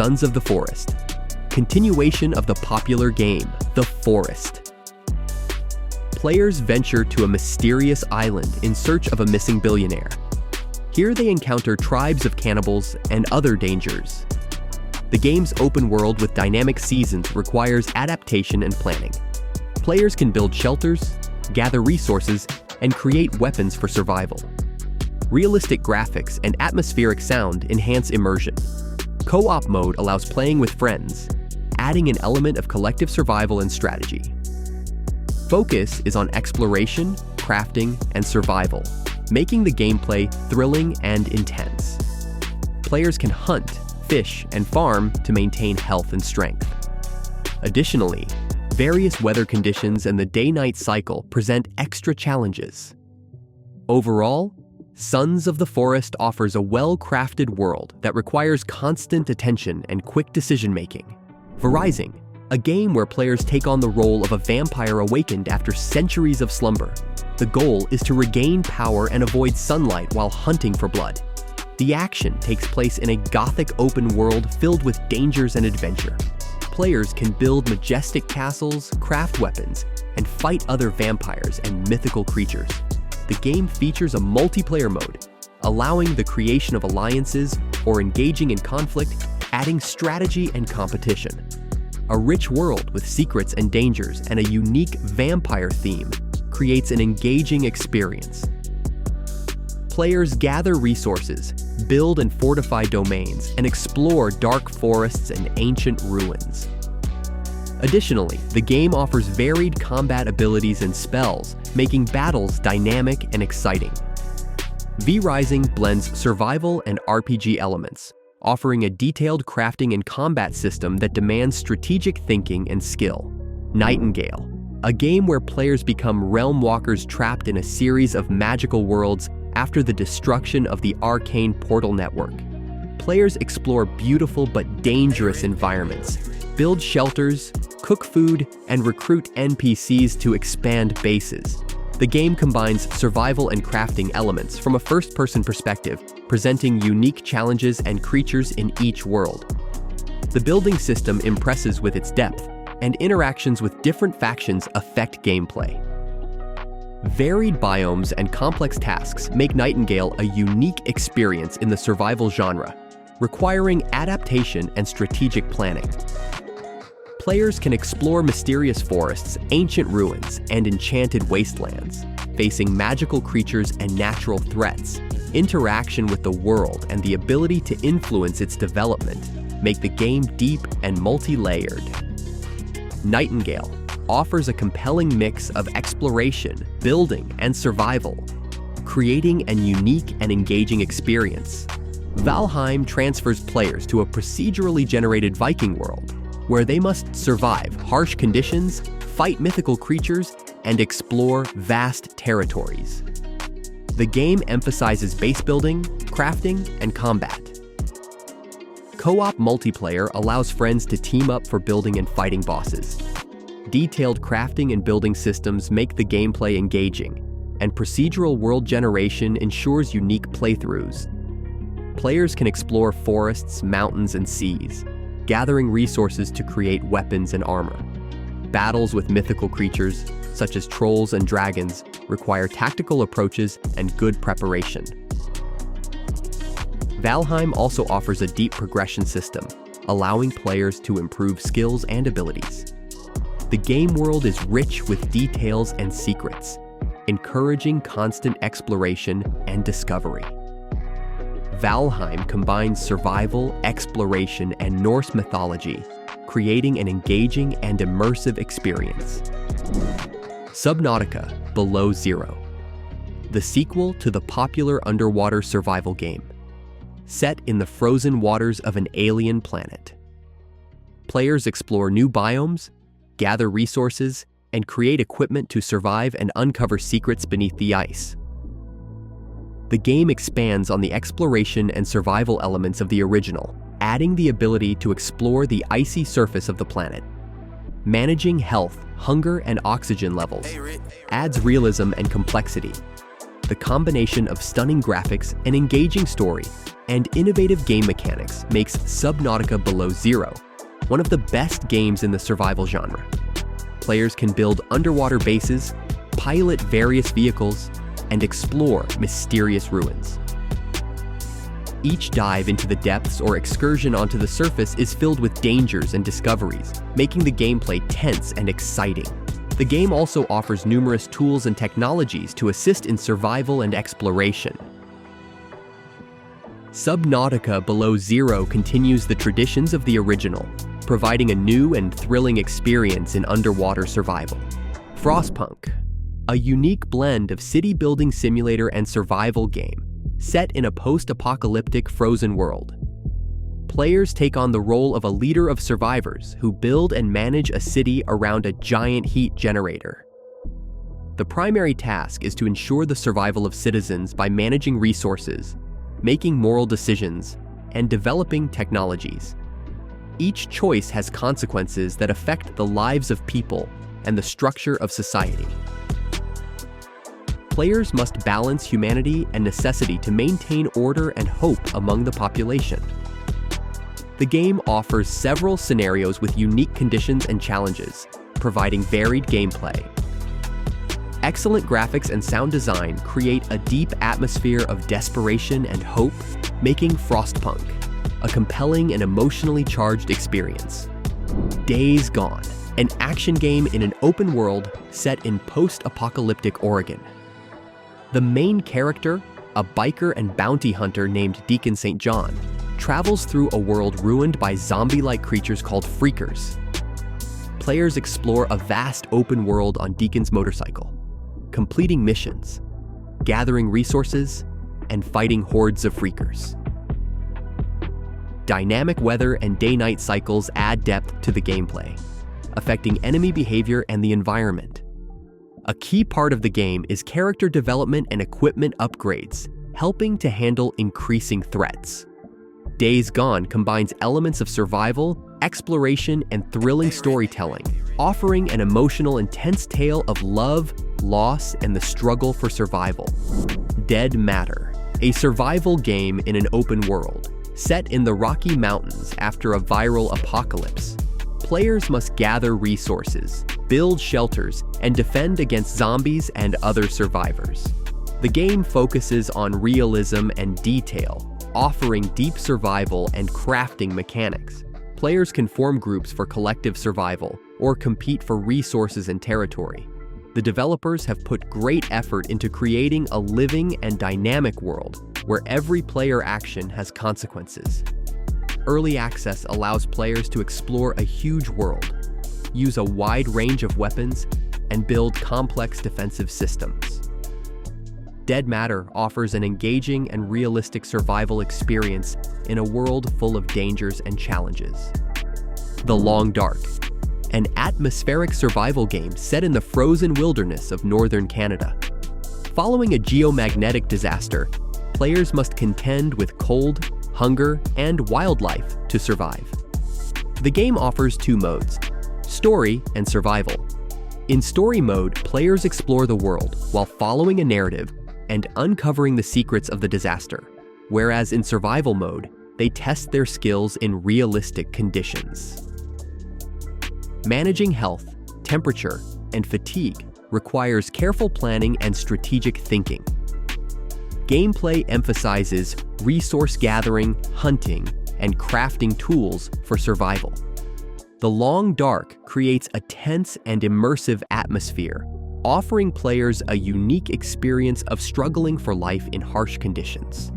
Sons of the Forest. Continuation of the popular game, The Forest. Players venture to a mysterious island in search of a missing billionaire. Here they encounter tribes of cannibals and other dangers. The game's open world with dynamic seasons requires adaptation and planning. Players can build shelters, gather resources, and create weapons for survival. Realistic graphics and atmospheric sound enhance immersion. Co-op mode allows playing with friends, adding an element of collective survival and strategy. Focus is on exploration, crafting, and survival, making the gameplay thrilling and intense. Players can hunt, fish, and farm to maintain health and strength. Additionally, various weather conditions and the day-night cycle present extra challenges. Overall, Sons of the Forest offers a well-crafted world that requires constant attention and quick decision-making. Verizing, a game where players take on the role of a vampire awakened after centuries of slumber. The goal is to regain power and avoid sunlight while hunting for blood. The action takes place in a gothic open world filled with dangers and adventure. Players can build majestic castles, craft weapons, and fight other vampires and mythical creatures. The game features a multiplayer mode, allowing the creation of alliances or engaging in conflict, adding strategy and competition. A rich world with secrets and dangers and a unique vampire theme creates an engaging experience. Players gather resources, build and fortify domains, and explore dark forests and ancient ruins. Additionally, the game offers varied combat abilities and spells, making battles dynamic and exciting. V-Rising blends survival and RPG elements, offering a detailed crafting and combat system that demands strategic thinking and skill. Nightingale, a game where players become realm walkers trapped in a series of magical worlds after the destruction of the arcane portal network. Players explore beautiful but dangerous environments, build shelters, cook food, and recruit NPCs to expand bases. The game combines survival and crafting elements from a first-person perspective, presenting unique challenges and creatures in each world. The building system impresses with its depth, and interactions with different factions affect gameplay. Varied biomes and complex tasks make Nightingale a unique experience in the survival genre, requiring adaptation and strategic planning. Players can explore mysterious forests, ancient ruins, and enchanted wastelands, facing magical creatures and natural threats. Interaction with the world and the ability to influence its development make the game deep and multi-layered. Nightingale offers a compelling mix of exploration, building, and survival, creating a unique and engaging experience. Valheim transfers players to a procedurally generated Viking world, where they must survive harsh conditions, fight mythical creatures, and explore vast territories. The game emphasizes base building, crafting, and combat. Co-op multiplayer allows friends to team up for building and fighting bosses. Detailed crafting and building systems make the gameplay engaging, and procedural world generation ensures unique playthroughs. Players can explore forests, mountains, and seas, gathering resources to create weapons and armor. Battles with mythical creatures, such as trolls and dragons, require tactical approaches and good preparation. Valheim also offers a deep progression system, allowing players to improve skills and abilities. The game world is rich with details and secrets, encouraging constant exploration and discovery. Valheim combines survival, exploration, and Norse mythology, creating an engaging and immersive experience. Subnautica: Below Zero, the sequel to the popular underwater survival game, set in the frozen waters of an alien planet. Players explore new biomes, gather resources, and create equipment to survive and uncover secrets beneath the ice. The game expands on the exploration and survival elements of the original, adding the ability to explore the icy surface of the planet. Managing health, hunger, and oxygen levels adds realism and complexity. The combination of stunning graphics, an engaging story, and innovative game mechanics makes Subnautica Below Zero one of the best games in the survival genre. Players can build underwater bases, pilot various vehicles, and explore mysterious ruins. Each dive into the depths or excursion onto the surface is filled with dangers and discoveries, making the gameplay tense and exciting. The game also offers numerous tools and technologies to assist in survival and exploration. Subnautica Below Zero continues the traditions of the original, providing a new and thrilling experience in underwater survival. Frostpunk, a unique blend of city-building simulator and survival game, set in a post-apocalyptic frozen world. Players take on the role of a leader of survivors who build and manage a city around a giant heat generator. The primary task is to ensure the survival of citizens by managing resources, making moral decisions, and developing technologies. Each choice has consequences that affect the lives of people and the structure of society. Players must balance humanity and necessity to maintain order and hope among the population. The game offers several scenarios with unique conditions and challenges, providing varied gameplay. Excellent graphics and sound design create a deep atmosphere of desperation and hope, making Frostpunk a compelling and emotionally charged experience. Days Gone, an action game in an open world set in post-apocalyptic Oregon. The main character, a biker and bounty hunter named Deacon St. John, travels through a world ruined by zombie-like creatures called Freakers. Players explore a vast open world on Deacon's motorcycle, completing missions, gathering resources, and fighting hordes of Freakers. Dynamic weather and day-night cycles add depth to the gameplay, affecting enemy behavior and the environment. A key part of the game is character development and equipment upgrades, helping to handle increasing threats. Days Gone combines elements of survival, exploration, and thrilling storytelling, offering an emotional, intense tale of love, loss, and the struggle for survival. Dead Matter, a survival game in an open world, set in the Rocky Mountains after a viral apocalypse. Players must gather resources, build shelters, and defend against zombies and other survivors. The game focuses on realism and detail, offering deep survival and crafting mechanics. Players can form groups for collective survival or compete for resources and territory. The developers have put great effort into creating a living and dynamic world where every player action has consequences. Early access allows players to explore a huge world, use a wide range of weapons, and build complex defensive systems. Dead Matter offers an engaging and realistic survival experience in a world full of dangers and challenges. The Long Dark, an atmospheric survival game set in the frozen wilderness of northern Canada. Following a geomagnetic disaster, players must contend with cold, hunger, and wildlife to survive. The game offers two modes: story and survival. In story mode, players explore the world while following a narrative and uncovering the secrets of the disaster, whereas in survival mode, they test their skills in realistic conditions. Managing health, temperature, and fatigue requires careful planning and strategic thinking. Gameplay emphasizes resource gathering, hunting, and crafting tools for survival. The Long Dark creates a tense and immersive atmosphere, offering players a unique experience of struggling for life in harsh conditions.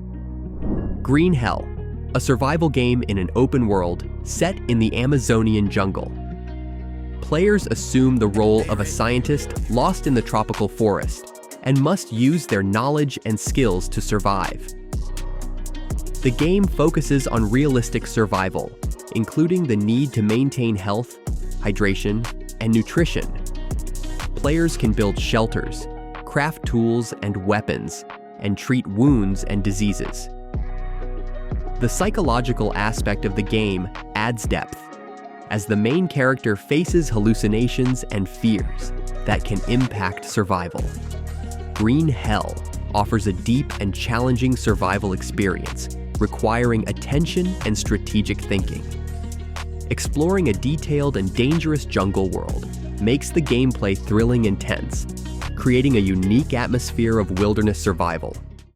Green Hell, a survival game in an open world set in the Amazonian jungle. Players assume the role of a scientist lost in the tropical forest and must use their knowledge and skills to survive. The game focuses on realistic survival, including the need to maintain health, hydration, and nutrition. Players can build shelters, craft tools and weapons, and treat wounds and diseases. The psychological aspect of the game adds depth, as the main character faces hallucinations and fears that can impact survival. Green Hell offers a deep and challenging survival experience, requiring attention and strategic thinking. Exploring a detailed and dangerous jungle world makes the gameplay thrilling and tense, creating a unique atmosphere of wilderness survival